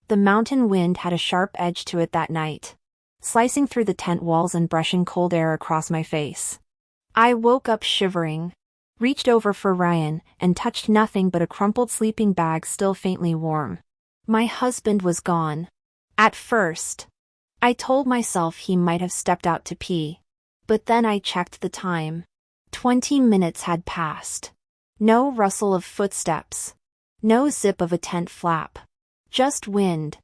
The mountain wind had a sharp edge to it that night, slicing through the tent walls and brushing cold air across my face. I woke up shivering, reached over for Ryan, and touched nothing but a crumpled sleeping bag still faintly warm. My husband was gone. At first, I told myself he might have stepped out to pee. But then I checked the time. 20 minutes had passed. No rustle of footsteps. No zip of a tent flap. Just wind,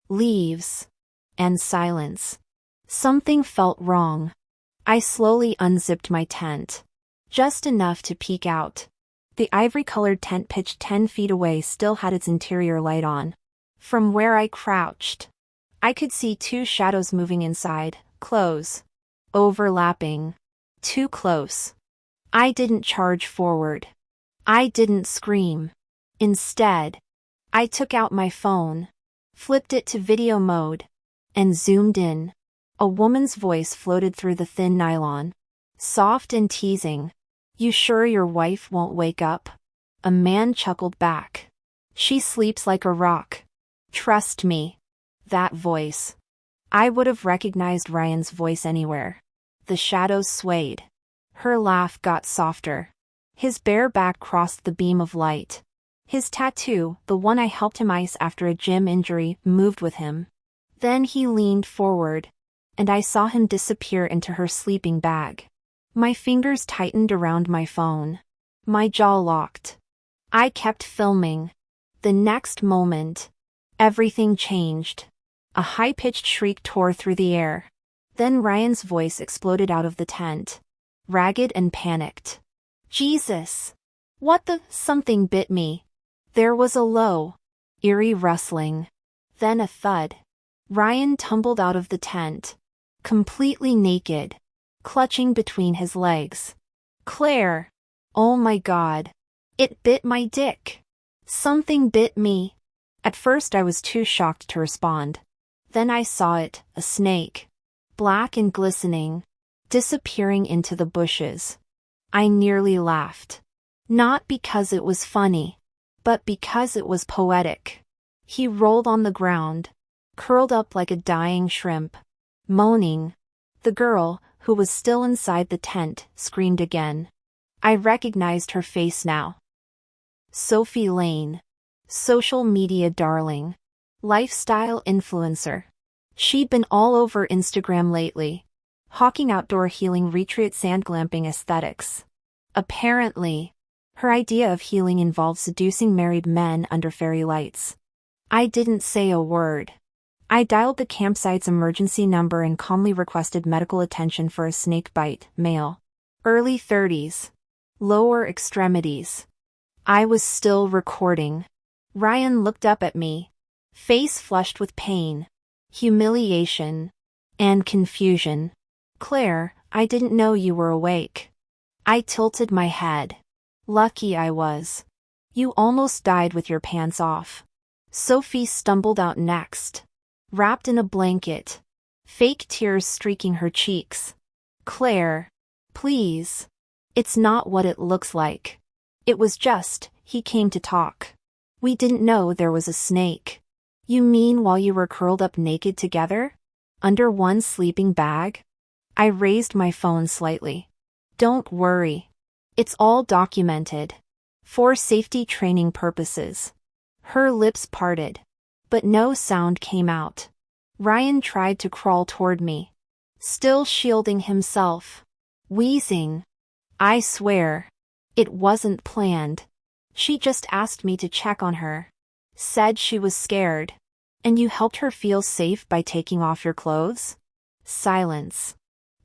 leaves, and silence. Something felt wrong. I slowly unzipped my tent. Just enough to peek out. The ivory-colored tent pitched 10 feet away still had its interior light on. From where I crouched, I could see 2 shadows moving inside, close. Overlapping. Too close. I didn't charge forward. I didn't scream. Instead, I took out my phone, flipped it to video mode, and zoomed in. A woman's voice floated through the thin nylon. Soft and teasing. "You sure your wife won't wake up?" A man chuckled back. "She sleeps like a rock. Trust me." That voice. I would have recognized Ryan's voice anywhere. The shadows swayed. Her laugh got softer. His bare back crossed the beam of light. His tattoo, the one I helped him ice after a gym injury, moved with him. Then he leaned forward, and I saw him disappear into her sleeping bag. My fingers tightened around my phone. My jaw locked. I kept filming. The next moment, everything changed. A high-pitched shriek tore through the air. Then Ryan's voice exploded out of the tent. Ragged and panicked. "Jesus! What the—" Something bit me. There was a low, eerie rustling. Then a thud. Ryan tumbled out of the tent. Completely naked. Clutching between his legs. "Claire! Oh my God! It bit my dick! Something bit me!" At first I was too shocked to respond. Then I saw it, a snake. Black and glistening. Disappearing into the bushes. I nearly laughed. Not because it was funny, but because it was poetic. He rolled on the ground, curled up like a dying shrimp, moaning. The girl, who was still inside the tent, screamed again. I recognized her face now. Sophie Lane. Social media darling. Lifestyle influencer. She'd been all over Instagram lately, hawking outdoor healing retreat sand glamping aesthetics. Apparently, her idea of healing involved seducing married men under fairy lights. I didn't say a word. I dialed the campsite's emergency number and calmly requested medical attention for a snake bite, male. Early 30s. Lower extremities. I was still recording. Ryan looked up at me, face flushed with pain, humiliation, and confusion. "Claire, I didn't know you were awake." I tilted my head. Lucky I was. "You almost died with your pants off." Sophie stumbled out next. Wrapped in a blanket. Fake tears streaking her cheeks. "Claire. Please. It's not what it looks like. It was just, he came to talk. We didn't know there was a snake." "You mean while you were curled up naked together? Under one sleeping bag?" I raised my phone slightly. "Don't worry. It's all documented. For safety training purposes." Her lips parted, but no sound came out. Ryan tried to crawl toward me, still shielding himself. Wheezing. "I swear. It wasn't planned. She just asked me to check on her. Said she was scared. And you helped her feel safe by taking off your clothes?" Silence.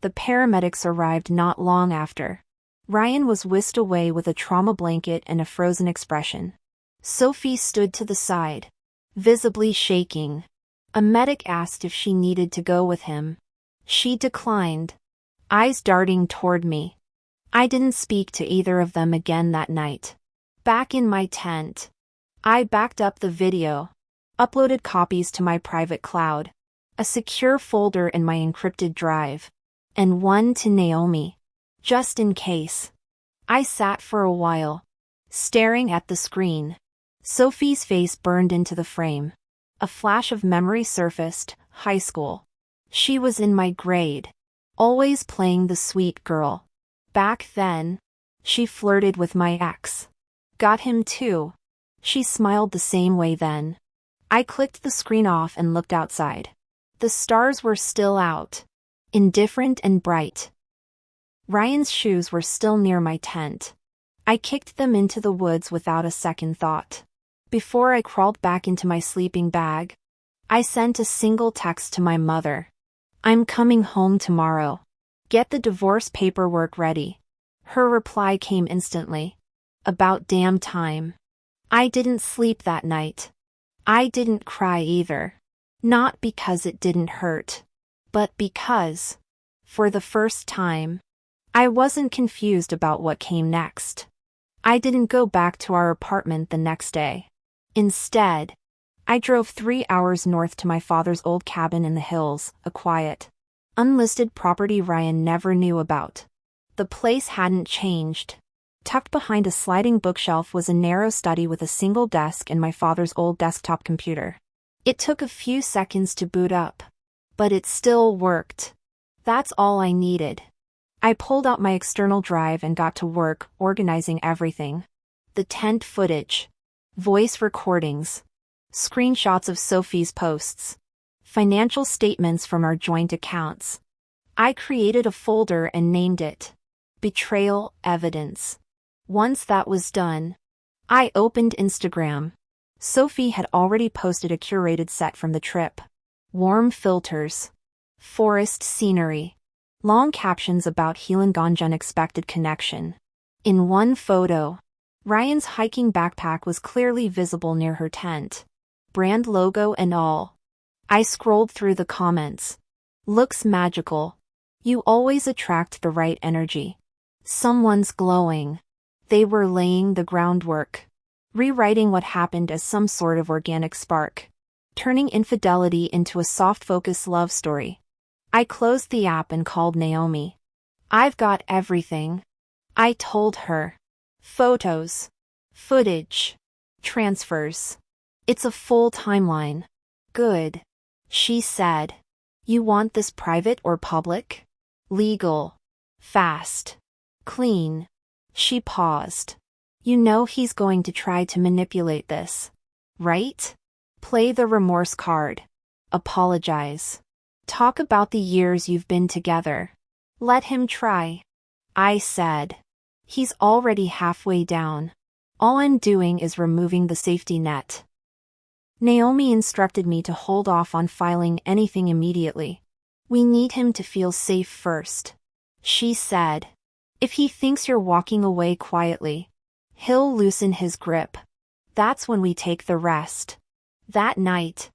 The paramedics arrived not long after. Ryan was whisked away with a trauma blanket and a frozen expression. Sophie stood to the side, visibly shaking. A medic asked if she needed to go with him. She declined, eyes darting toward me. I didn't speak to either of them again that night. Back in my tent, I backed up the video, uploaded copies to my private cloud, a secure folder in my encrypted drive, and one to Naomi, just in case. I sat for a while, staring at the screen. Sophie's face burned into the frame. A flash of memory surfaced. High school. She was in my grade. Always playing the sweet girl. Back then, she flirted with my ex. Got him too. She smiled the same way then. I clicked the screen off and looked outside. The stars were still out. Indifferent and bright. Ryan's shoes were still near my tent. I kicked them into the woods without a second thought. Before I crawled back into my sleeping bag, I sent a single text to my mother. I'm coming home tomorrow. Get the divorce paperwork ready. Her reply came instantly. About damn time. I didn't sleep that night. I didn't cry either. Not because it didn't hurt, but because, for the first time, I wasn't confused about what came next. I didn't go back to our apartment the next day. Instead, I drove 3 hours north to my father's old cabin in the hills, a quiet, unlisted property Ryan never knew about. The place hadn't changed. Tucked behind a sliding bookshelf was a narrow study with a single desk and my father's old desktop computer. It took a few seconds to boot up, but it still worked. That's all I needed. I pulled out my external drive and got to work organizing everything. The tent footage, voice recordings, screenshots of Sophie's posts, financial statements from our joint accounts. I created a folder and named it Betrayal Evidence. Once that was done, I opened Instagram. Sophie had already posted a curated set from the trip. Warm filters, forest scenery, long captions about Healingon's unexpected connection. In one photo, Ryan's hiking backpack was clearly visible near her tent. Brand logo and all. I scrolled through the comments. Looks magical. You always attract the right energy. Someone's glowing. They were laying the groundwork. Rewriting what happened as some sort of organic spark. Turning infidelity into a soft-focus love story. I closed the app and called Naomi. I've got everything. I told her. Photos. Footage. Transfers. It's a full timeline. Good. She said. You want this private or public? Legal. Fast. Clean. She paused. You know he's going to try to manipulate this, right? Play the remorse card. Apologize. Talk about the years you've been together. Let him try. I said. He's already halfway down. All I'm doing is removing the safety net. Naomi instructed me to hold off on filing anything immediately. We need him to feel safe first. She said. If he thinks you're walking away quietly, he'll loosen his grip. That's when we take the rest. That night,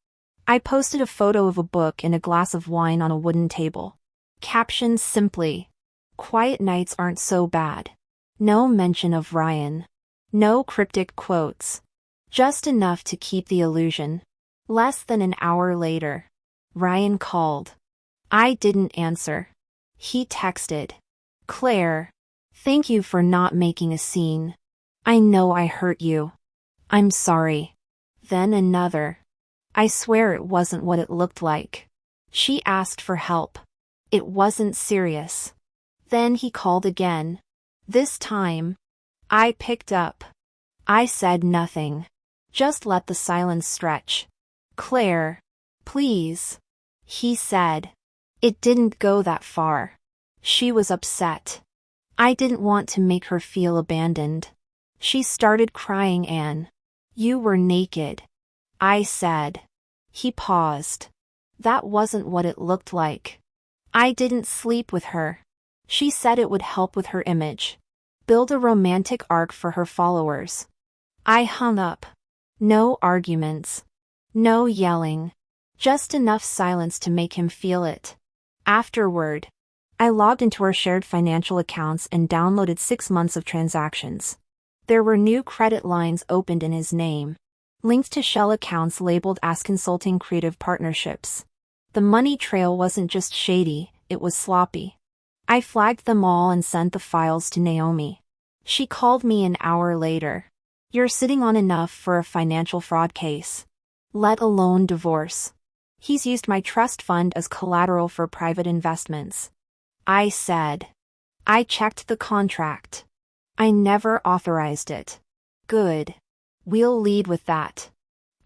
I posted a photo of a book and a glass of wine on a wooden table. Captioned simply, Quiet nights aren't so bad. No mention of Ryan. No cryptic quotes. Just enough to keep the illusion. Less than an hour later, Ryan called. I didn't answer. He texted. Claire, thank you for not making a scene. I know I hurt you. I'm sorry. Then another. I swear it wasn't what it looked like. She asked for help. It wasn't serious. Then he called again. This time, I picked up. I said nothing. Just let the silence stretch. Claire, please. He said. It didn't go that far. She was upset. I didn't want to make her feel abandoned. She started crying. Anne. You were naked. I said. He paused. That wasn't what it looked like. I didn't sleep with her. She said it would help with her image. Build a romantic arc for her followers. I hung up. No arguments. No yelling. Just enough silence to make him feel it. Afterward, I logged into our shared financial accounts and downloaded 6 months of transactions. There were new credit lines opened in his name, linked to shell accounts labeled as Consulting Creative Partnerships. The money trail wasn't just shady, it was sloppy. I flagged them all and sent the files to Naomi. She called me an hour later. You're sitting on enough for a financial fraud case. let alone divorce. He's used my trust fund as collateral for private investments. I said. I checked the contract. I never authorized it. Good. We'll lead with that.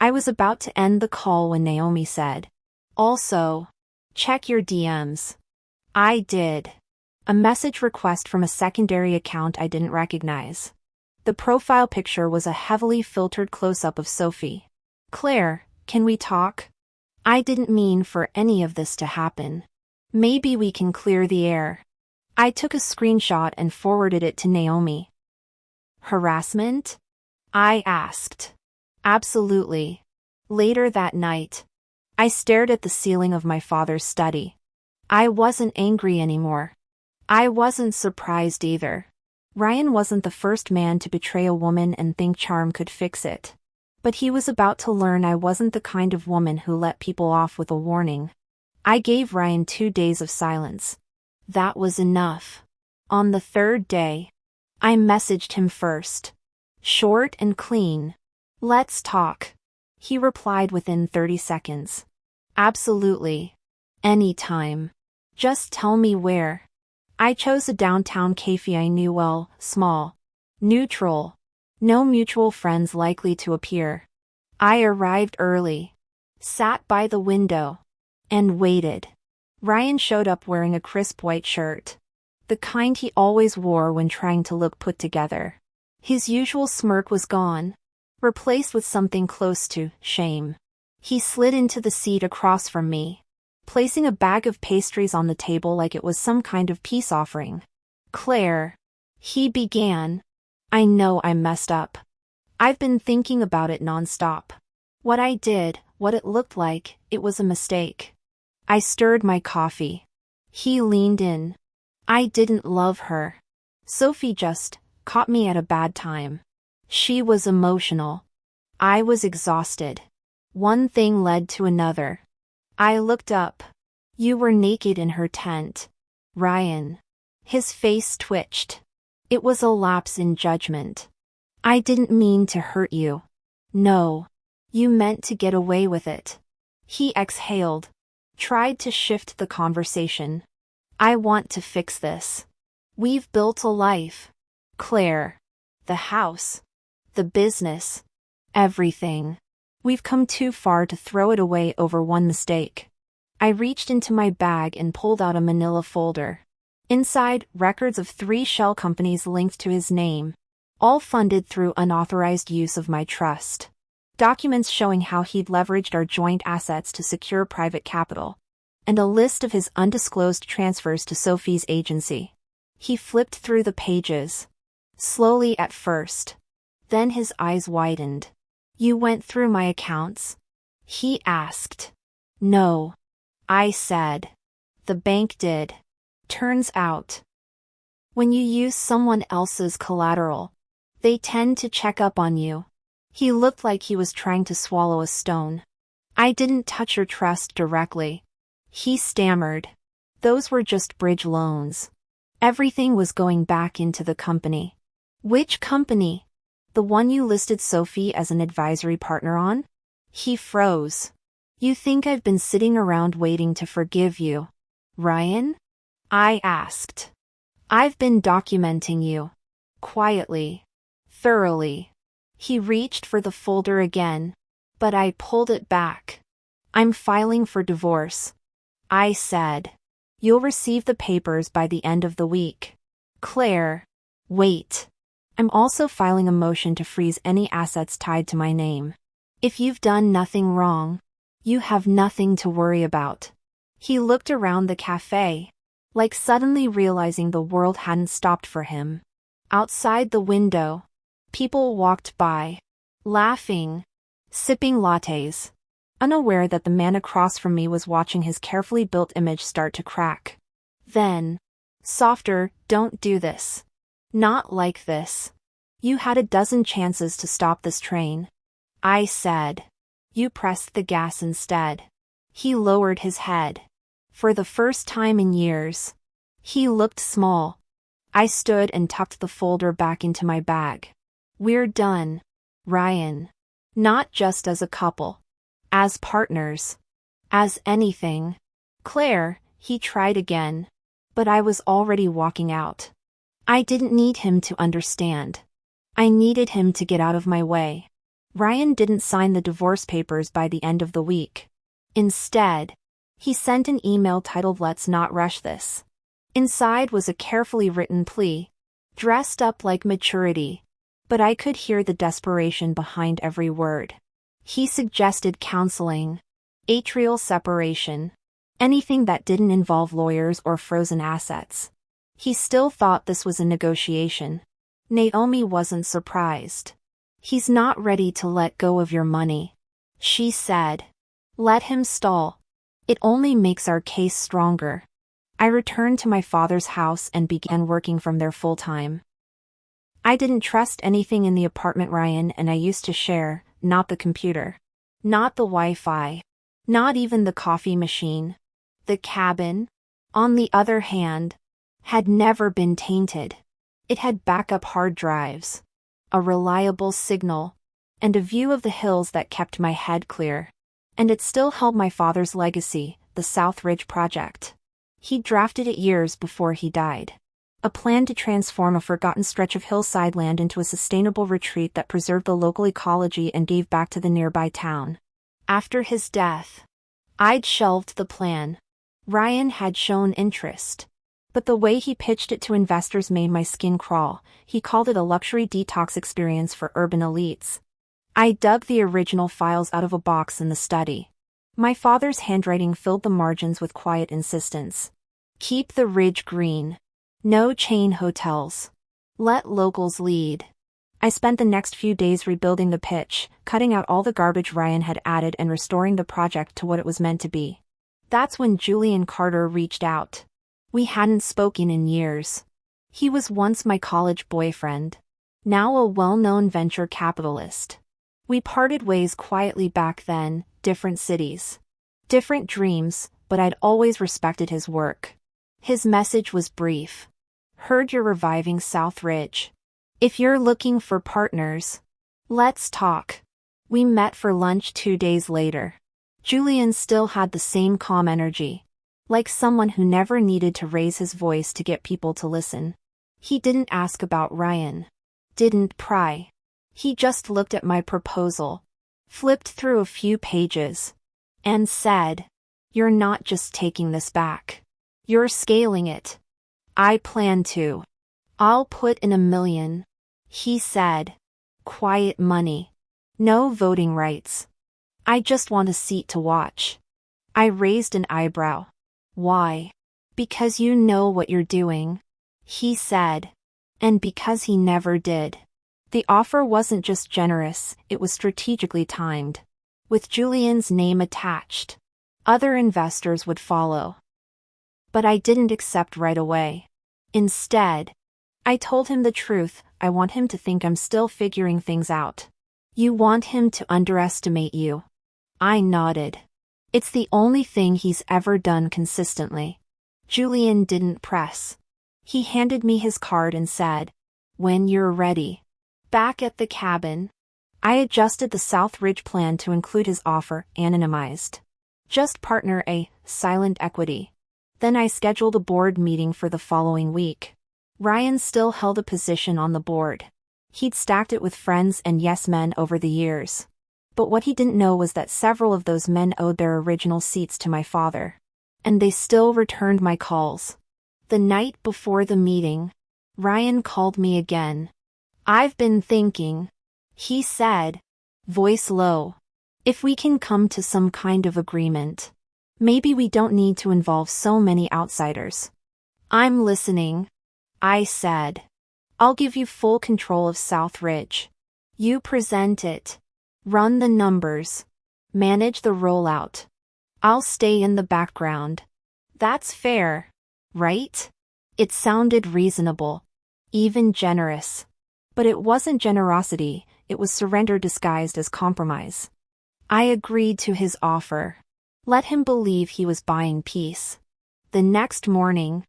I was about to end the call when Naomi said, also, check your DMs. I did. A message request from a secondary account I didn't recognize. The profile picture was a heavily filtered close-up of Sophie. Claire, can we talk? I didn't mean for any of this to happen. Maybe we can clear the air. I took a screenshot and forwarded it to Naomi. Harassment? I asked. Absolutely. Later that night, I stared at the ceiling of my father's study. I wasn't angry anymore. I wasn't surprised either. Ryan wasn't the first man to betray a woman and think charm could fix it. But he was about to learn I wasn't the kind of woman who let people off with a warning. I gave Ryan 2 days of silence. That was enough. On the third day, I messaged him first. Short and clean. Let's talk. He replied within 30 seconds. Absolutely. Anytime. Just tell me where. I chose a downtown cafe I knew well, small. Neutral. No mutual friends likely to appear. I arrived early. Sat by the window. And waited. Ryan showed up wearing a crisp white shirt. The kind he always wore when trying to look put together. His usual smirk was gone. Replaced with something close to shame. He slid into the seat across from me, placing a bag of pastries on the table like it was some kind of peace offering. Claire. He began. I know I messed up. I've been thinking about it nonstop. What I did, what it looked like, it was a mistake. I stirred my coffee. He leaned in. I didn't love her. Sophie just caught me at a bad time. She was emotional. I was exhausted. One thing led to another. I looked up. You were naked in her tent. Ryan. His face twitched. It was a lapse in judgment. I didn't mean to hurt you. No. You meant to get away with it. He exhaled. Tried to shift the conversation. I want to fix this. We've built a life. Claire. The house. The business. Everything. We've come too far to throw it away over one mistake. I reached into my bag and pulled out a manila folder. Inside, records of 3 shell companies linked to his name. All funded through unauthorized use of my trust. Documents showing how he'd leveraged our joint assets to secure private capital. And a list of his undisclosed transfers to Sophie's agency. He flipped through the pages. Slowly at first. Then his eyes widened. You went through my accounts? He asked. No. I said. The bank did. Turns out. When you use someone else's collateral, they tend to check up on you. He looked like he was trying to swallow a stone. I didn't touch your trust directly. He stammered. Those were just bridge loans. Everything was going back into the company. Which company? The one you listed Sophie as an advisory partner on? He froze. You think I've been sitting around waiting to forgive you, Ryan? I asked. I've been documenting you. Quietly. Thoroughly. He reached for the folder again, but I pulled it back. I'm filing for divorce. I said. You'll receive the papers by the end of the week. Claire. Wait. I'm also filing a motion to freeze any assets tied to my name. If you've done nothing wrong, you have nothing to worry about. He looked around the cafe, like suddenly realizing the world hadn't stopped for him. Outside the window, people walked by, laughing, sipping lattes, unaware that the man across from me was watching his carefully built image start to crack. Then, softer, don't do this. Not like this. You had a dozen chances to stop this train. I said. You pressed the gas instead. He lowered his head. For the first time in years. He looked small. I stood and tucked the folder back into my bag. We're done, Ryan. Not just as a couple, As partners. As anything. Claire, he tried again. But I was already walking out. I didn't need him to understand. I needed him to get out of my way. Ryan didn't sign the divorce papers by the end of the week. Instead, he sent an email titled "Let's not rush this." Inside was a carefully written plea, dressed up like maturity, but I could hear the desperation behind every word. He suggested counseling, atrial separation, anything that didn't involve lawyers or frozen assets. He still thought this was a negotiation. Naomi wasn't surprised. He's not ready to let go of your money, she said. Let him stall. It only makes our case stronger. I returned to my father's house and began working from there full-time. I didn't trust anything in the apartment Ryan and I used to share, not the computer, not the Wi-Fi, not even the coffee machine. The cabin, on the other hand, had never been tainted. It had backup hard drives, a reliable signal, and a view of the hills that kept my head clear. And it still held my father's legacy, the South Ridge Project. He drafted it years before he died. A plan to transform a forgotten stretch of hillside land into a sustainable retreat that preserved the local ecology and gave back to the nearby town. After his death, I'd shelved the plan. Ryan had shown interest. But the way he pitched it to investors made my skin crawl. He called it a luxury detox experience for urban elites. I dug the original files out of a box in the study. My father's handwriting filled the margins with quiet insistence. Keep the ridge green. No chain hotels. Let locals lead. I spent the next few days rebuilding the pitch, cutting out all the garbage Ryan had added and restoring the project to what it was meant to be. That's when Julian Carter reached out. We hadn't spoken in years. He was once my college boyfriend, now a well-known venture capitalist. We parted ways quietly back then, different cities, different dreams, but I'd always respected his work. His message was brief. Heard you're reviving South Ridge. If you're looking for partners, let's talk. We met for lunch 2 days later. Julian still had the same calm energy, like someone who never needed to raise his voice to get people to listen. He didn't ask about Ryan. Didn't pry. He just looked at my proposal, flipped through a few pages, and said, "You're not just taking this back. You're scaling it." I plan to. I'll put in $1 million, he said. Quiet money. No voting rights. I just want a seat to watch. I raised an eyebrow. Why? Because you know what you're doing, he said. And because he never did. The offer wasn't just generous, it was strategically timed. With Julian's name attached, other investors would follow. But I didn't accept right away. Instead, I told him the truth. I want him to think I'm still figuring things out. You want him to underestimate you. I nodded. It's the only thing he's ever done consistently. Julian didn't press. He handed me his card and said, "When you're ready." Back at the cabin, I adjusted the South Ridge plan to include his offer, anonymized. Just partner A, silent equity. Then I scheduled a board meeting for the following week. Ryan still held a position on the board. He'd stacked it with friends and yes men over the years. But what he didn't know was that several of those men owed their original seats to my father. And they still returned my calls. The night before the meeting, Ryan called me again. "I've been thinking," he said, voice low. "If we can come to some kind of agreement, maybe we don't need to involve so many outsiders." "I'm listening," I said. "I'll give you full control of South Ridge. You present it. Run the numbers. Manage the rollout. I'll stay in the background. That's fair, right?" It sounded reasonable, even generous. But it wasn't generosity, it was surrender disguised as compromise. I agreed to his offer. Let him believe he was buying peace. The next morning,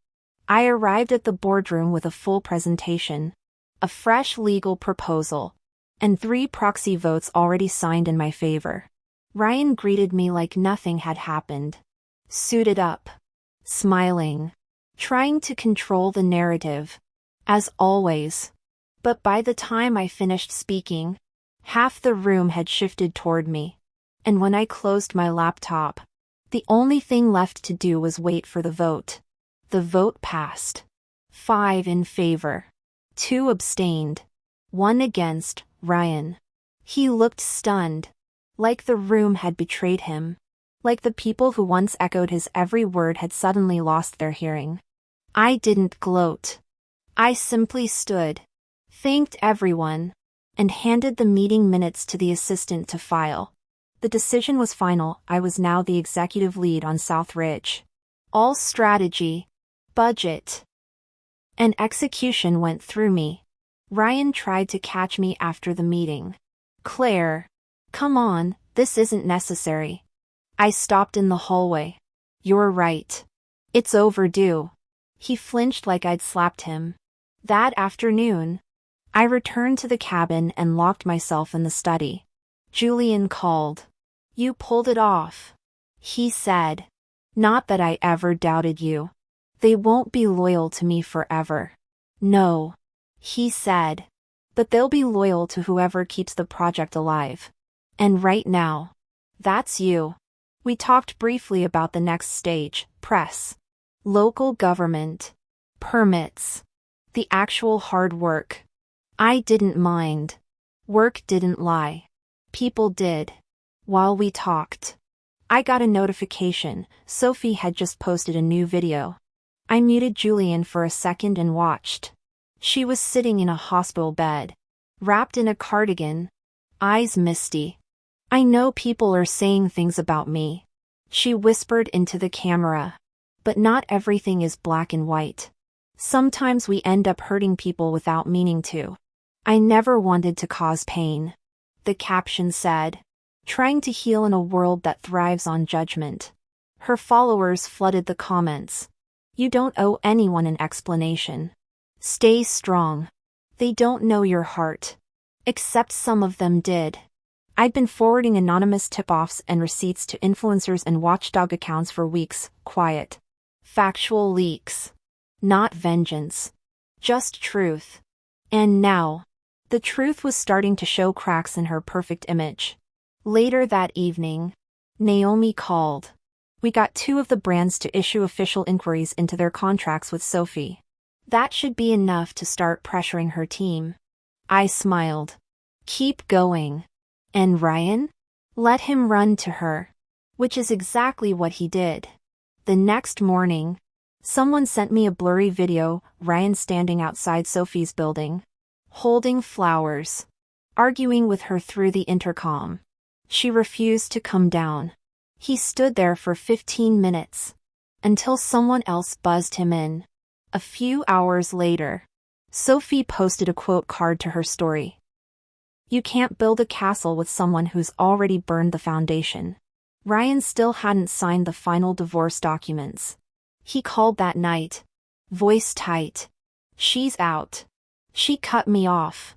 I arrived at the boardroom with a full presentation, a fresh legal proposal, and 3 proxy votes already signed in my favor. Ryan greeted me like nothing had happened. Suited up. Smiling. Trying to control the narrative. As always. But by the time I finished speaking, half the room had shifted toward me. And when I closed my laptop, the only thing left to do was wait for the vote. The vote passed. 5 in favor. 2 abstained. 1 against, Ryan. He looked stunned. Like the room had betrayed him. Like the people who once echoed his every word had suddenly lost their hearing. I didn't gloat. I simply stood, thanked everyone, and handed the meeting minutes to the assistant to file. The decision was final. I was now the executive lead on South Ridge. All strategy, budget, and execution went through me. Ryan tried to catch me after the meeting. Claire, come on, this isn't necessary. I stopped in the hallway. You're right. It's overdue. He flinched like I'd slapped him. That afternoon, I returned to the cabin and locked myself in the study. Julian called. You pulled it off. He said. Not that I ever doubted you. They won't be loyal to me forever. No. He said. But they'll be loyal to whoever keeps the project alive. And right now, that's you. We talked briefly about the next stage, press, local government, permits, the actual hard work. I didn't mind. Work didn't lie. People did. While we talked, I got a notification. Sophie had just posted a new video. I muted Julian for a second and watched. She was sitting in a hospital bed, wrapped in a cardigan, eyes misty. I know people are saying things about me. She whispered into the camera. But not everything is black and white. Sometimes we end up hurting people without meaning to. I never wanted to cause pain. The caption said. Trying to heal in a world that thrives on judgment. Her followers flooded the comments. You don't owe anyone an explanation. Stay strong. They don't know your heart. Except some of them did. I'd been forwarding anonymous tip-offs and receipts to influencers and watchdog accounts for weeks, quiet. Factual leaks. Not vengeance. Just truth. And now, the truth was starting to show cracks in her perfect image. Later that evening, Naomi called. We got 2 of the brands to issue official inquiries into their contracts with Sophie. That should be enough to start pressuring her team. I smiled. Keep going. And Ryan? Let him run to her. Which is exactly what he did. The next morning, someone sent me a blurry video, Ryan standing outside Sophie's building, holding flowers, arguing with her through the intercom. She refused to come down. He stood there for 15 minutes, until someone else buzzed him in. A few hours later, Sophie posted a quote card to her story. You can't build a castle with someone who's already burned the foundation. Ryan still hadn't signed the final divorce documents. He called that night. Voice tight. She's out. She cut me off.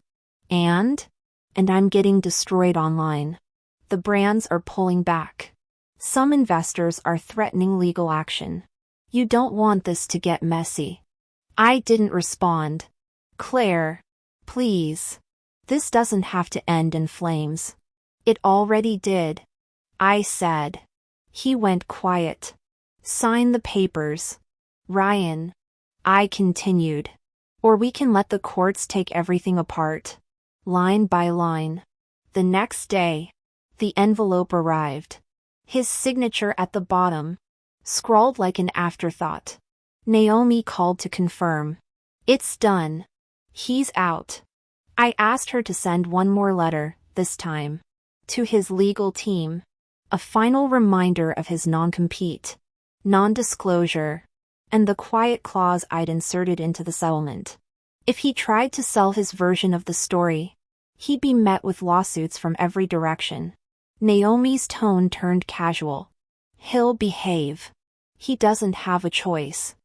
And I'm getting destroyed online. The brands are pulling back. Some investors are threatening legal action. You don't want this to get messy. I didn't respond. Claire, please. This doesn't have to end in flames. It already did. I said. He went quiet. Sign the papers. Ryan. I continued. Or we can let the courts take everything apart. Line by line. The next day, the envelope arrived. His signature at the bottom, scrawled like an afterthought. Naomi called to confirm. It's done. He's out. I asked her to send one more letter, this time, to his legal team. A final reminder of his non-compete, non-disclosure, and the quiet clause I'd inserted into the settlement. If he tried to sell his version of the story, he'd be met with lawsuits from every direction. Naomi's tone turned casual. He'll behave. He doesn't have a choice.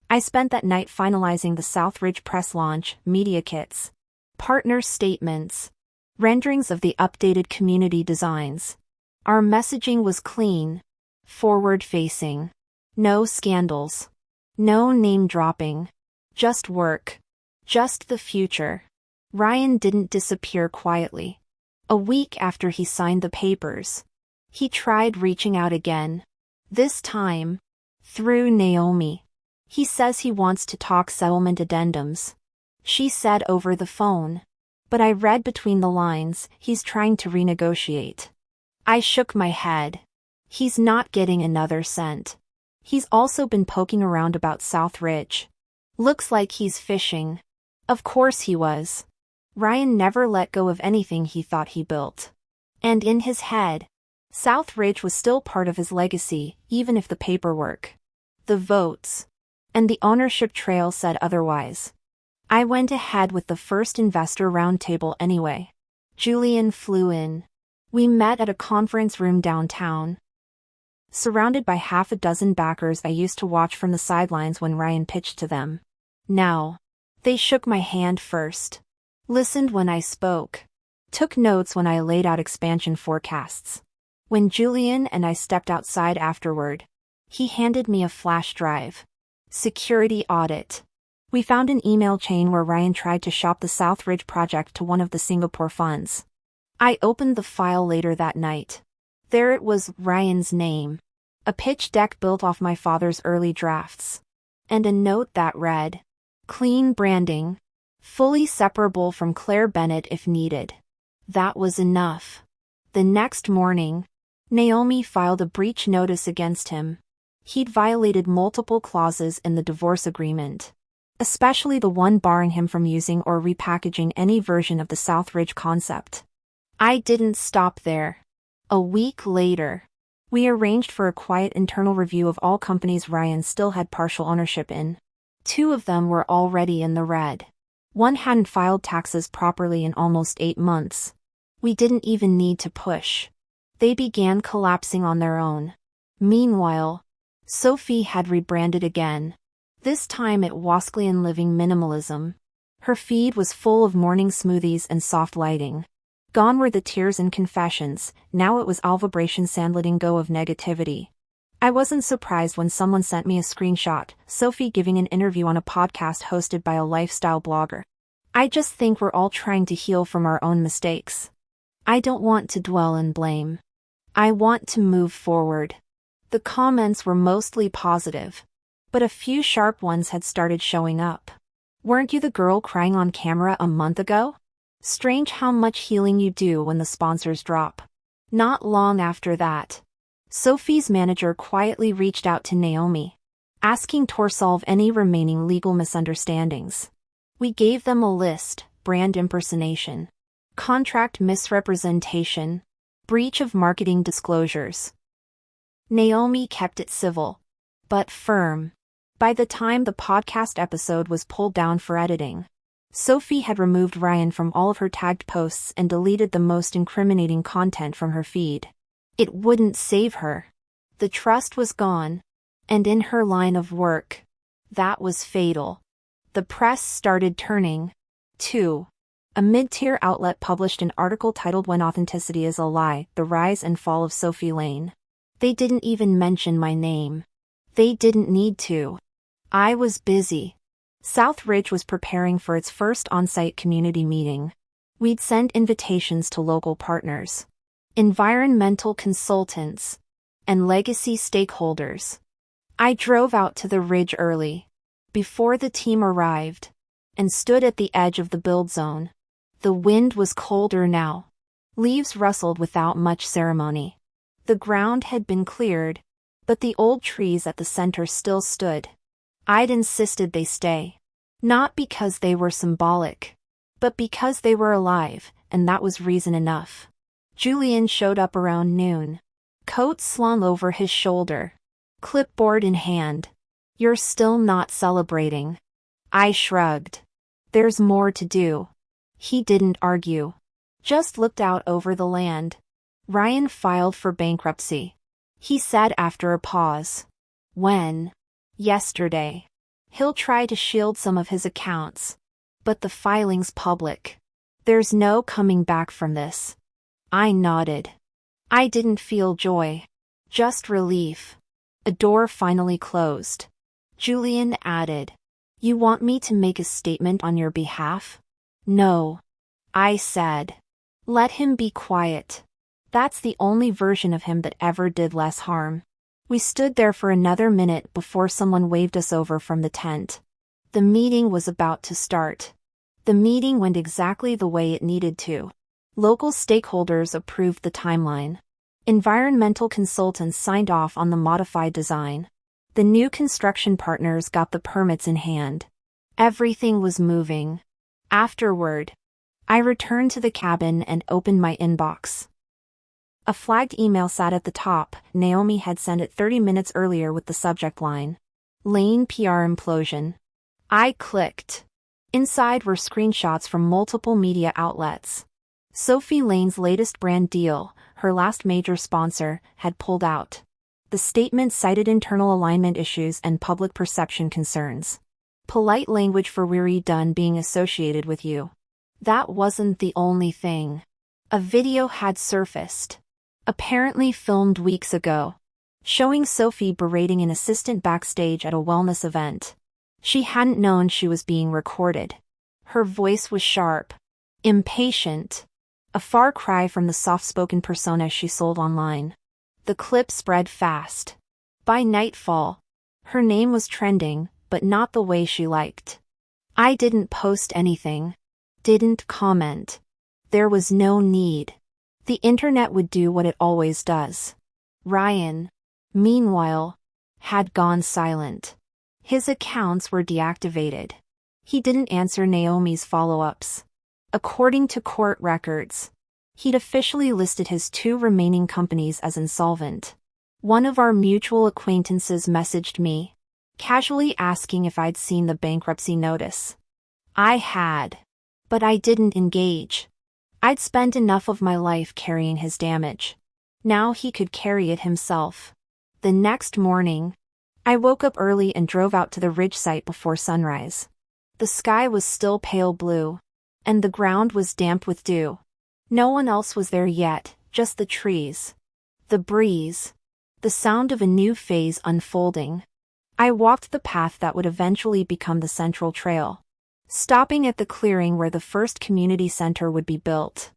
I spent that night finalizing the Southridge press launch, media kits, partner statements, renderings of the updated community designs. Our messaging was clean, forward-facing. No scandals. No name-dropping. Just work. Just the future. Ryan didn't disappear quietly. A week after he signed the papers, he tried reaching out again. This time, through Naomi. He says he wants to talk settlement addendums. She said over the phone. But I read between the lines, he's trying to renegotiate. I shook my head. He's not getting another cent. He's also been poking around about South Ridge. Looks like he's fishing. Of course he was. Ryan never let go of anything he thought he built. And in his head, South Ridge was still part of his legacy, even if the paperwork, the votes, and the ownership trail said otherwise. I went ahead with the first investor roundtable anyway. Julian flew in. We met at a conference room downtown. Surrounded by half a dozen backers I used to watch from the sidelines when Ryan pitched to them. Now, they shook my hand first. Listened when I spoke. Took notes when I laid out expansion forecasts. When Julian and I stepped outside afterward, he handed me a flash drive. Security audit. We found an email chain where Ryan tried to shop the South Ridge project to one of the Singapore funds. I opened the file later that night. There it was, Ryan's name. A pitch deck built off my father's early drafts. And a note that read, clean branding. Fully separable from Claire Bennett if needed. That was enough. The next morning, Naomi filed a breach notice against him. He'd violated multiple clauses in the divorce agreement, especially the one barring him from using or repackaging any version of the South Ridge concept. I didn't stop there. A week later, we arranged for a quiet internal review of all companies Ryan still had partial ownership in. 2 of them were already in the red. 1 hadn't filed taxes properly in almost 8 months. We didn't even need to push. They began collapsing on their own. Meanwhile, Sophie had rebranded again. This time it Wasklian Living Minimalism. Her feed was full of morning smoothies and soft lighting. Gone were the tears and confessions, now it was all vibrations and letting go of negativity. I wasn't surprised when someone sent me a screenshot, Sophie giving an interview on a podcast hosted by a lifestyle blogger. I just think we're all trying to heal from our own mistakes. I don't want to dwell in blame. I want to move forward. The comments were mostly positive, but a few sharp ones had started showing up. Weren't you the girl crying on camera a month ago? Strange how much healing you do when the sponsors drop. Not long after that, Sophie's manager quietly reached out to Naomi, asking to resolve any remaining legal misunderstandings. We gave them a list: brand impersonation, contract misrepresentation, breach of marketing disclosures. Naomi kept it civil, but firm. By the time the podcast episode was pulled down for editing, Sophie had removed Ryan from all of her tagged posts and deleted the most incriminating content from her feed. It wouldn't save her. The trust was gone. And in her line of work, that was fatal. The press started turning, too. A mid-tier outlet published an article titled When Authenticity is a Lie, The Rise and Fall of Sophie Lane. They didn't even mention my name. They didn't need to. I was busy. South Ridge was preparing for its first on-site community meeting. We'd send invitations to local partners, environmental consultants, and legacy stakeholders. I drove out to the ridge early, before the team arrived, and stood at the edge of the build zone. The wind was colder now. Leaves rustled without much ceremony. The ground had been cleared, but the old trees at the center still stood. I'd insisted they stay. Not because they were symbolic, but because they were alive, and that was reason enough. Julian showed up around noon, coat slung over his shoulder, clipboard in hand. You're still not celebrating. I shrugged. There's more to do. He didn't argue. Just looked out over the land. Ryan filed for bankruptcy. He said after a pause. When? Yesterday. He'll try to shield some of his accounts. But the filing's public. There's no coming back from this. I nodded. I didn't feel joy. Just relief. A door finally closed. Julian added, "You want me to make a statement on your behalf?" "No," I said. "Let him be quiet. That's the only version of him that ever did less harm." We stood there for another minute before someone waved us over from the tent. The meeting was about to start. The meeting went exactly the way it needed to. Local stakeholders approved the timeline. Environmental consultants signed off on the modified design. The new construction partners got the permits in hand. Everything was moving. Afterward, I returned to the cabin and opened my inbox. A flagged email sat at the top. Naomi had sent it 30 minutes earlier with the subject line, "Lane PR implosion." I clicked. Inside were screenshots from multiple media outlets. Sophie Lane's latest brand deal, her last major sponsor, had pulled out. The statement cited internal alignment issues and public perception concerns. Polite language for weary done being associated with you. That wasn't the only thing. A video had surfaced, apparently filmed weeks ago, showing Sophie berating an assistant backstage at a wellness event. She hadn't known she was being recorded. Her voice was sharp, impatient, a far cry from the soft-spoken persona she sold online. The clip spread fast. By nightfall, her name was trending, but not the way she liked. I didn't post anything. Didn't comment. There was no need. The internet would do what it always does. Ryan, meanwhile, had gone silent. His accounts were deactivated. He didn't answer Naomi's follow-ups. According to court records, he'd officially listed his 2 remaining companies as insolvent. One of our mutual acquaintances messaged me, casually asking if I'd seen the bankruptcy notice. I had, but I didn't engage. I'd spent enough of my life carrying his damage. Now he could carry it himself. The next morning, I woke up early and drove out to the ridge site before sunrise. The sky was still pale blue, and the ground was damp with dew. No one else was there yet, just the trees, the breeze, the sound of a new phase unfolding. I walked the path that would eventually become the Central Trail, stopping at the clearing where the first community center would be built.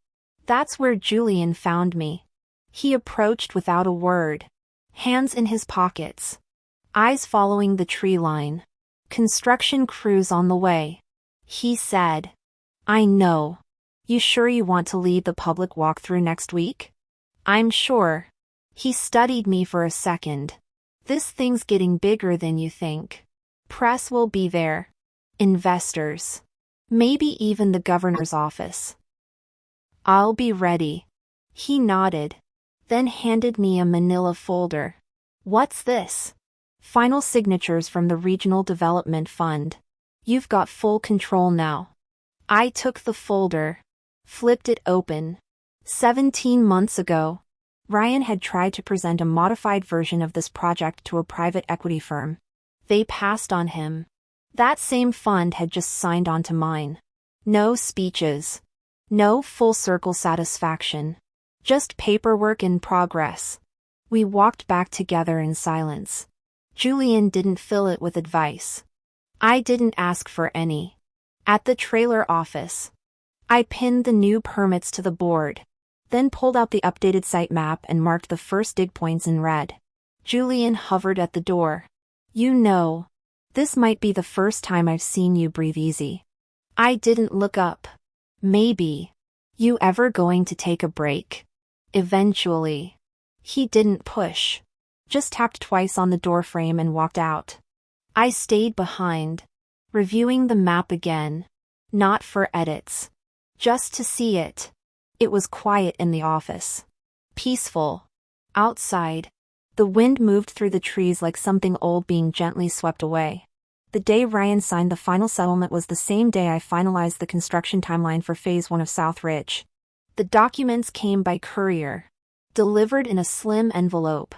That's where Julian found me. He approached without a word, hands in his pockets, eyes following the tree line. "Construction crews on the way," he said. "I know. You sure you want to lead the public walkthrough next week?" "I'm sure." He studied me for a second. "This thing's getting bigger than you think. Press will be there. Investors. Maybe even the governor's office." "I'll be ready." He nodded, then handed me a manila folder. "What's this?" "Final signatures from the Regional Development Fund. You've got full control now." I took the folder, flipped it open. 17 months ago, Ryan had tried to present a modified version of this project to a private equity firm. They passed on him. That same fund had just signed on to mine. No speeches. No full circle satisfaction. Just paperwork in progress. We walked back together in silence. Julian didn't fill it with advice. I didn't ask for any. At the trailer office, I pinned the new permits to the board, then pulled out the updated site map and marked the first dig points in red. Julian hovered at the door. "You know, this might be the first time I've seen you breathe easy." I didn't look up. "Maybe. You ever going to take a break?" "Eventually." He didn't push. Just tapped twice on the doorframe and walked out. I stayed behind, reviewing the map again. Not for edits. Just to see it. It was quiet in the office. Peaceful. Outside, the wind moved through the trees like something old being gently swept away. The day Ryan signed the final settlement was the same day I finalized the construction timeline for Phase 1 of South Ridge. The documents came by courier, delivered in a slim envelope.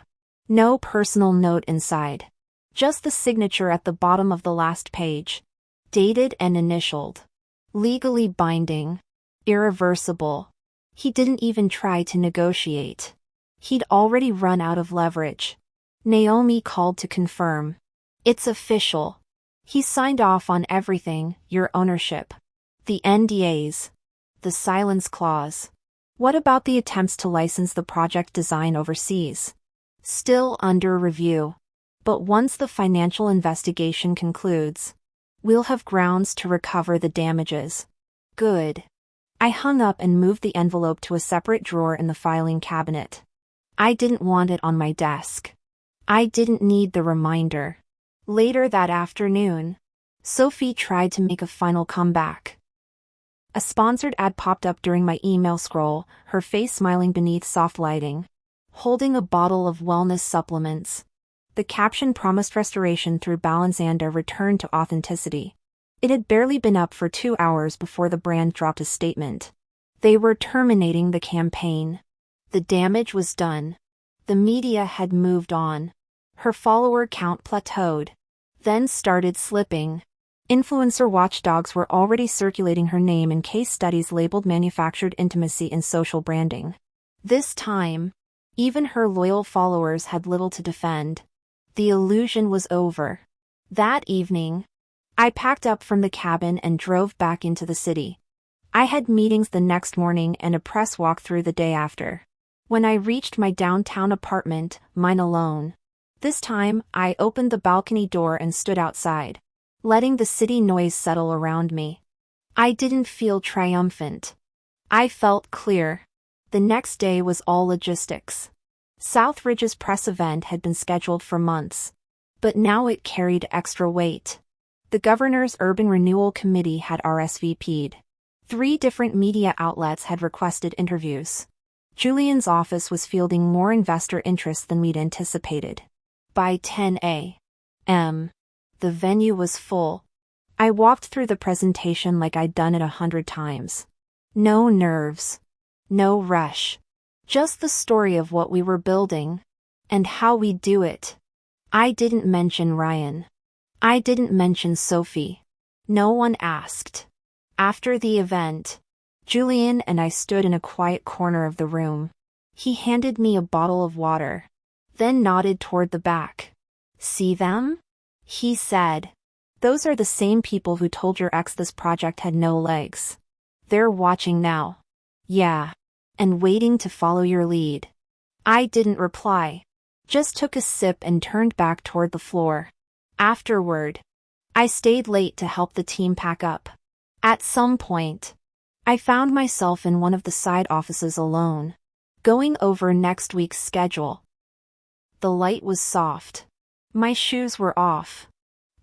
No personal note inside. Just the signature at the bottom of the last page. Dated and initialed. Legally binding. Irreversible. He didn't even try to negotiate. He'd already run out of leverage. Naomi called to confirm. It's official. He signed off on everything, your ownership. The NDAs. The silence clause. What about the attempts to license the project design overseas? Still under review. But once the financial investigation concludes, we'll have grounds to recover the damages. Good. I hung up and moved the envelope to a separate drawer in the filing cabinet. I didn't want it on my desk. I didn't need the reminder. Later that afternoon, Sophie tried to make a final comeback. A sponsored ad popped up during my email scroll, her face smiling beneath soft lighting, holding a bottle of wellness supplements. The caption promised restoration through balance and a return to authenticity. It had barely been up for 2 hours before the brand dropped a statement. They were terminating the campaign. The damage was done. The media had moved on. Her follower count plateaued, then started slipping. Influencer watchdogs were already circulating her name in case studies labeled manufactured intimacy in social branding. This time, even her loyal followers had little to defend. The illusion was over. That evening, I packed up from the cabin and drove back into the city. I had meetings the next morning and a press walkthrough the day after. When I reached my downtown apartment, mine alone, this time I opened the balcony door and stood outside, letting the city noise settle around me. I didn't feel triumphant. I felt clear. The next day was all logistics. Southridge's press event had been scheduled for months, but now it carried extra weight. The governor's Urban Renewal Committee had RSVP'd. 3 different media outlets had requested interviews. Julian's office was fielding more investor interest than we'd anticipated. By 10 a.m., the venue was full. I walked through the presentation like I'd done it 100 times. No nerves. No rush. Just the story of what we were building. And how we'd do it. I didn't mention Ryan. I didn't mention Sophie. No one asked. After the event, Julian and I stood in a quiet corner of the room. He handed me a bottle of water, then nodded toward the back. See them? He said. Those are the same people who told your ex this project had no legs. They're watching now. Yeah. And waiting to follow your lead. I didn't reply. Just took a sip and turned back toward the floor. Afterward, I stayed late to help the team pack up. At some point, I found myself in one of the side offices alone, going over next week's schedule. The light was soft. My shoes were off.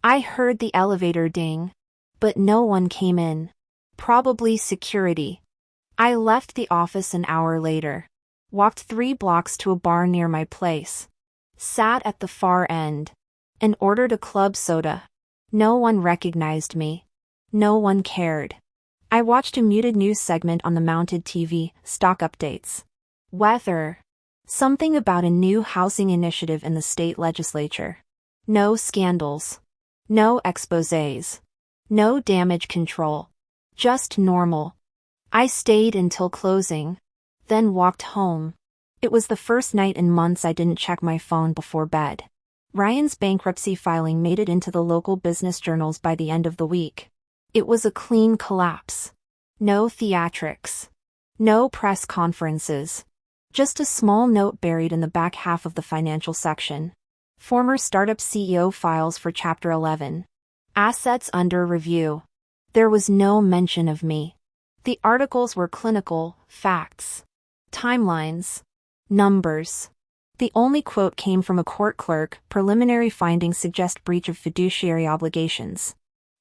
I heard the elevator ding, but no one came in. Probably security. I left the office an hour later, walked 3 blocks to a bar near my place, sat at the far end, and ordered a club soda. No one recognized me. No one cared. I watched a muted news segment on the mounted TV, stock updates. Weather. Something about a new housing initiative in the state legislature. No scandals. No exposés. No damage control. Just normal. I stayed until closing, then walked home. It was the first night in months I didn't check my phone before bed. Ryan's bankruptcy filing made it into the local business journals by the end of the week. It was a clean collapse. No theatrics. No press conferences. Just a small note buried in the back half of the financial section. Former startup CEO files for Chapter 11. Assets under review. There was no mention of me. The articles were clinical, facts, timelines, numbers. The only quote came from a court clerk: preliminary findings suggest breach of fiduciary obligations.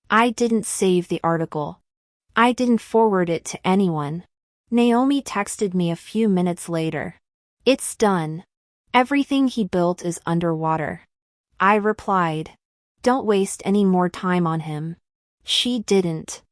I didn't save the article. I didn't forward it to anyone. Naomi texted me a few minutes later. It's done. Everything he built is underwater. I replied. Don't waste any more time on him. She didn't.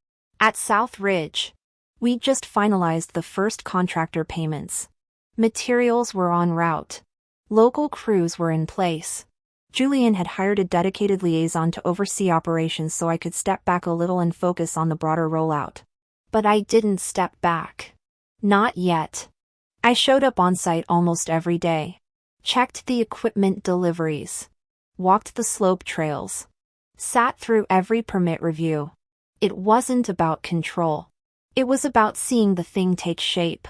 At South Ridge, we just finalized the first contractor payments. Materials were en route. Local crews were in place. Julian had hired a dedicated liaison to oversee operations so I could step back a little and focus on the broader rollout. But I didn't step back. Not yet. I showed up on site almost every day. Checked the equipment deliveries. Walked the slope trails. Sat through every permit review. It wasn't about control. It was about seeing the thing take shape.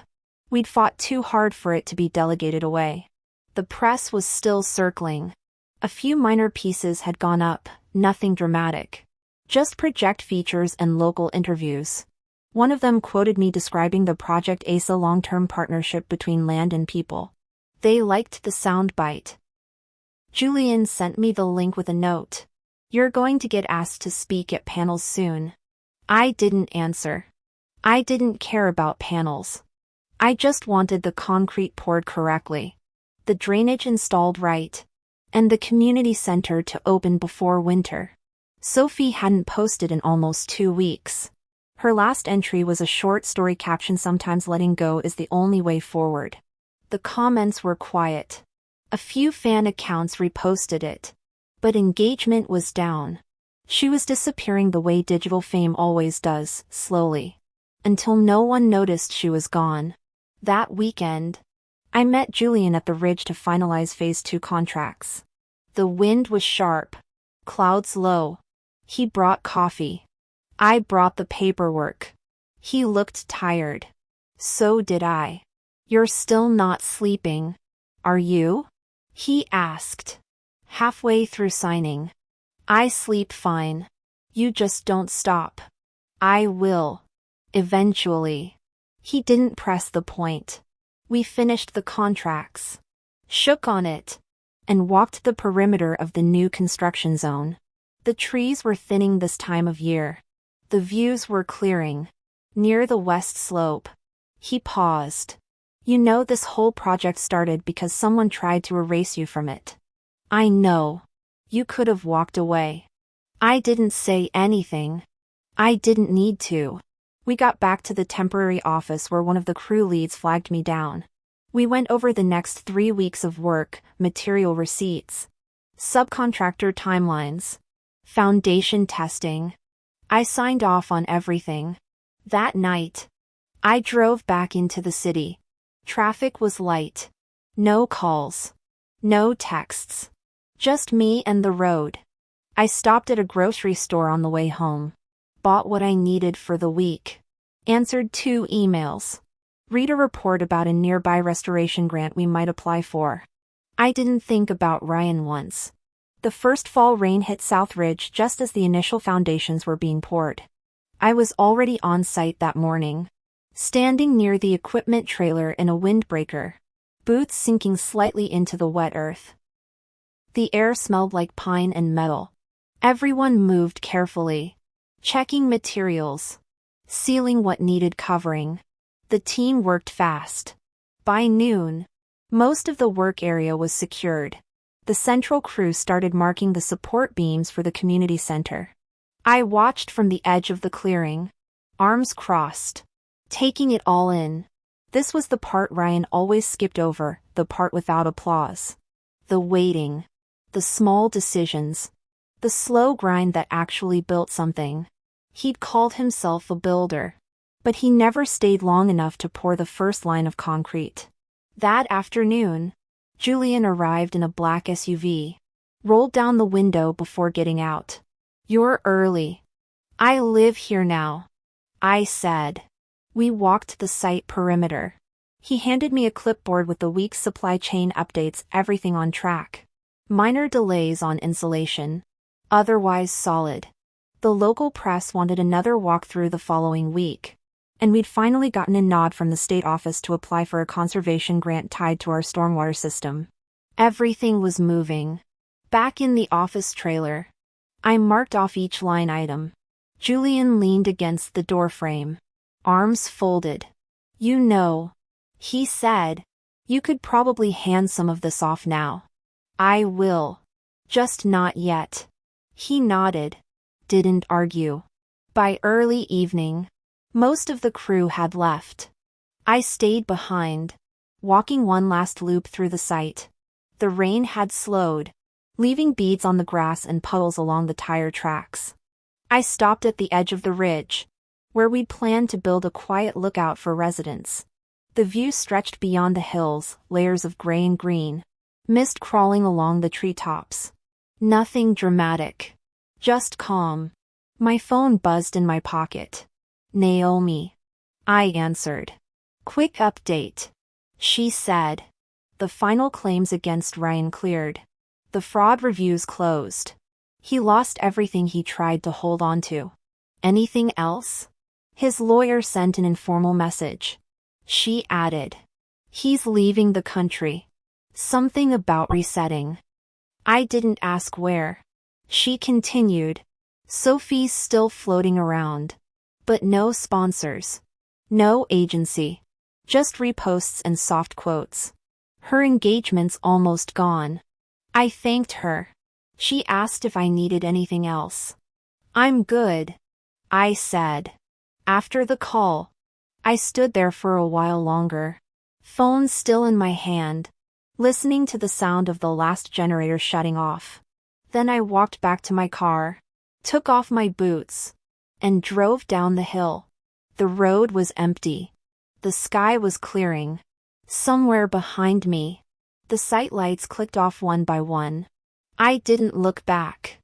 We'd fought too hard for it to be delegated away. The press was still circling. A few minor pieces had gone up, nothing dramatic. Just project features and local interviews. One of them quoted me describing the Project ASA long-term partnership between land and people. They liked the soundbite. Julian sent me the link with a note. You're going to get asked to speak at panels soon. I didn't answer. I didn't care about panels. I just wanted the concrete poured correctly, the drainage installed right, and the community center to open before winter. Sophie hadn't posted in almost 2 weeks. Her last entry was a short story caption, "Sometimes letting go is the only way forward." The comments were quiet. A few fan accounts reposted it. But engagement was down. She was disappearing the way digital fame always does, slowly. Until no one noticed she was gone. That weekend, I met Julian at the ridge to finalize Phase 2 contracts. The wind was sharp. Clouds low. He brought coffee. I brought the paperwork. He looked tired. So did I. "You're still not sleeping, are you?" he asked. Halfway through signing. "I sleep fine. You just don't stop." "I will. Eventually." He didn't press the point. We finished the contracts. Shook on it. And walked the perimeter of the new construction zone. The trees were thinning this time of year. The views were clearing. Near the west slope. He paused. "You know, this whole project started because someone tried to erase you from it." "I know. You could have walked away." I didn't say anything. I didn't need to. We got back to the temporary office where one of the crew leads flagged me down. We went over the next 3 weeks of work, material receipts, subcontractor timelines, foundation testing. I signed off on everything. That night, I drove back into the city. Traffic was light. No calls. No texts. Just me and the road. I stopped at a grocery store on the way home. Bought what I needed for the week. Answered 2 emails. Read a report about a nearby restoration grant we might apply for. I didn't think about Ryan once. The first fall rain hit South Ridge just as the initial foundations were being poured. I was already on site that morning. Standing near the equipment trailer in a windbreaker. Boots sinking slightly into the wet earth. The air smelled like pine and metal. Everyone moved carefully. Checking materials. Sealing what needed covering. The team worked fast. By noon, most of the work area was secured. The central crew started marking the support beams for the community center. I watched from the edge of the clearing. Arms crossed. Taking it all in. This was the part Ryan always skipped over, the part without applause. The waiting. The small decisions. The slow grind that actually built something. He'd called himself a builder. But he never stayed long enough to pour the first line of concrete. That afternoon, Julian arrived in a black SUV. Rolled down the window before getting out. "You're early." "I live here now," I said. We walked the site perimeter. He handed me a clipboard with the week's supply chain updates, everything on track. Minor delays on insulation. Otherwise solid. The local press wanted another walkthrough the following week. And we'd finally gotten a nod from the state office to apply for a conservation grant tied to our stormwater system. Everything was moving. Back in the office trailer. I marked off each line item. Julian leaned against the doorframe. Arms folded. "You know," he said, "you could probably hand some of this off now." "I will. Just not yet." He nodded. Didn't argue. By early evening, most of the crew had left. I stayed behind, walking one last loop through the site. The rain had slowed, leaving beads on the grass and puddles along the tire tracks. I stopped at the edge of the ridge, where we'd planned to build a quiet lookout for residents. The view stretched beyond the hills, layers of gray and green. Mist crawling along the treetops. Nothing dramatic. Just calm. My phone buzzed in my pocket. Naomi. I answered. Quick update. She said. The final claims against Ryan cleared. The fraud reviews closed. He lost everything he tried to hold on to. Anything else? His lawyer sent an informal message. She added. He's leaving the country. Something about resetting. I didn't ask where. She continued. Sophie's still floating around. But no sponsors. No agency. Just reposts and soft quotes. Her engagement's almost gone. I thanked her. She asked if I needed anything else. I'm good, I said. After the call, I stood there for a while longer. Phone still in my hand, listening to the sound of the last generator shutting off. Then I walked back to my car, took off my boots, and drove down the hill. The road was empty. The sky was clearing. Somewhere behind me, the sight lights clicked off one by one. I didn't look back.